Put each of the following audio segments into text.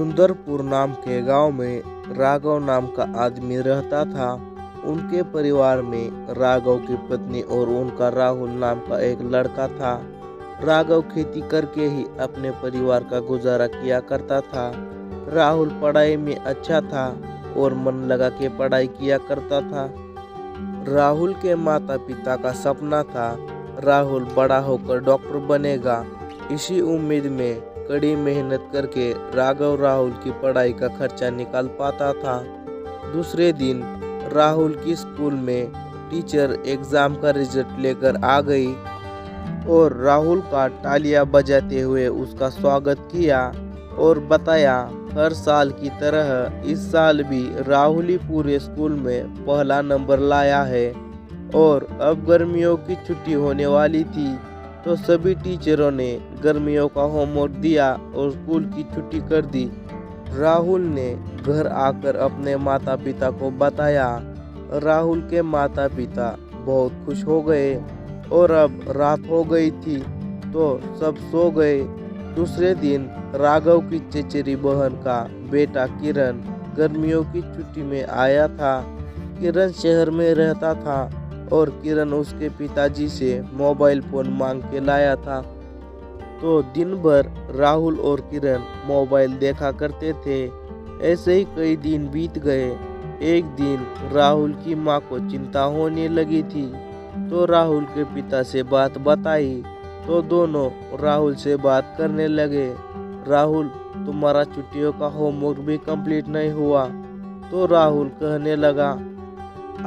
सुंदरपुर नाम के गांव में राघव नाम का आदमी रहता था। उनके परिवार में राघव की पत्नी और उनका राहुल नाम का एक लड़का था। राघव खेती करके ही अपने परिवार का गुजारा किया करता था। राहुल पढ़ाई में अच्छा था और मन लगा के पढ़ाई किया करता था। राहुल के माता पिता का सपना था राहुल बड़ा होकर डॉक्टर बनेगा। इसी उम्मीद में कड़ी मेहनत करके राघव राहुल की पढ़ाई का खर्चा निकाल पाता था। दूसरे दिन राहुल की स्कूल में टीचर एग्जाम का रिजल्ट लेकर आ गई और राहुल का तालियां बजाते हुए उसका स्वागत किया और बताया हर साल की तरह इस साल भी राहुल ही पूरे स्कूल में पहला नंबर लाया है। और अब गर्मियों की छुट्टी होने वाली थी तो सभी टीचरों ने गर्मियों का होमवर्क दिया और स्कूल की छुट्टी कर दी। राहुल ने घर आकर अपने माता पिता को बताया। राहुल के माता पिता बहुत खुश हो गए और अब रात हो गई थी तो सब सो गए। दूसरे दिन राघव की चचेरी बहन का बेटा किरण गर्मियों की छुट्टी में आया था। किरण शहर में रहता था और किरण उसके पिताजी से मोबाइल फोन मांग के लाया था। तो दिन भर राहुल और किरण मोबाइल देखा करते थे। ऐसे ही कई दिन बीत गए। एक दिन राहुल की माँ को चिंता होने लगी थी तो राहुल के पिता से बात बताई तो दोनों राहुल से बात करने लगे। राहुल, तुम्हारा छुट्टियों का होमवर्क भी कंप्लीट नहीं हुआ। तो राहुल कहने लगा,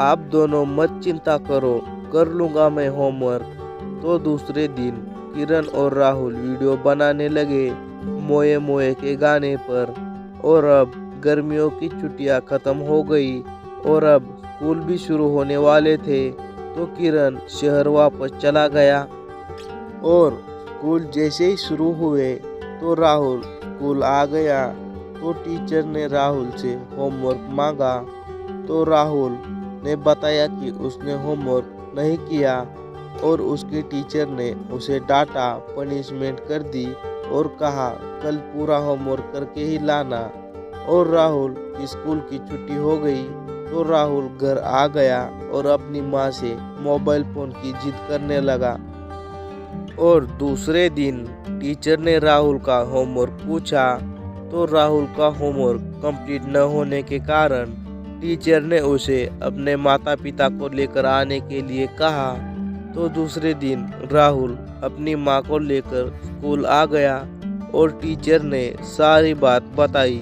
आप दोनों मत चिंता करो, कर लूँगा मैं होमवर्क। तो दूसरे दिन किरण और राहुल वीडियो बनाने लगे मोए मोए के गाने पर। और अब गर्मियों की छुट्टियां खत्म हो गई और अब स्कूल भी शुरू होने वाले थे तो किरण शहर वापस चला गया। और स्कूल जैसे ही शुरू हुए तो राहुल स्कूल आ गया। तो टीचर ने राहुल से होमवर्क मांगा तो राहुल ने बताया कि उसने होमवर्क नहीं किया और उसके टीचर ने उसे डांटा, पनिशमेंट कर दी और कहा कल पूरा होमवर्क करके ही लाना। और राहुल की स्कूल की छुट्टी हो गई तो राहुल घर आ गया और अपनी माँ से मोबाइल फोन की जिद करने लगा। और दूसरे दिन टीचर ने राहुल का होमवर्क पूछा तो राहुल का होमवर्क कंप्लीट न होने के कारण टीचर ने उसे अपने माता पिता को लेकर आने के लिए कहा। तो दूसरे दिन राहुल अपनी माँ को लेकर स्कूल आ गया और टीचर ने सारी बात बताई।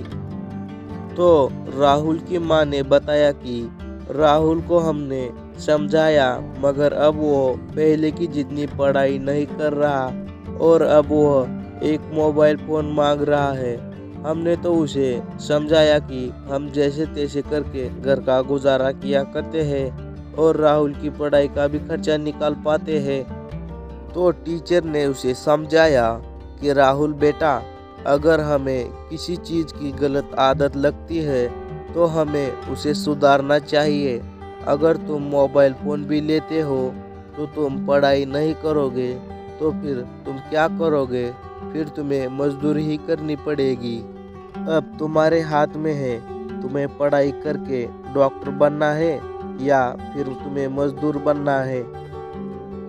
तो राहुल की माँ ने बताया कि राहुल को हमने समझाया मगर अब वो पहले की जितनी पढ़ाई नहीं कर रहा और अब वो एक मोबाइल फ़ोन मांग रहा है। हमने तो उसे समझाया कि हम जैसे तैसे करके घर का गुजारा किया करते हैं और राहुल की पढ़ाई का भी खर्चा निकाल पाते हैं। तो टीचर ने उसे समझाया कि राहुल बेटा, अगर हमें किसी चीज़ की गलत आदत लगती है तो हमें उसे सुधारना चाहिए। अगर तुम मोबाइल फ़ोन भी लेते हो तो तुम पढ़ाई नहीं करोगे तो फिर तुम क्या करोगे? फिर तुम्हें मजदूरी ही करनी पड़ेगी। अब तुम्हारे हाथ में है, तुम्हें पढ़ाई करके डॉक्टर बनना है या फिर तुम्हें मजदूर बनना है।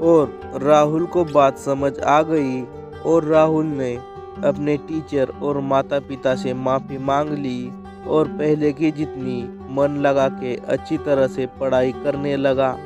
और राहुल को बात समझ आ गई और राहुल ने अपने टीचर और माता पिता से माफ़ी मांग ली और पहले की जितनी मन लगा के अच्छी तरह से पढ़ाई करने लगा।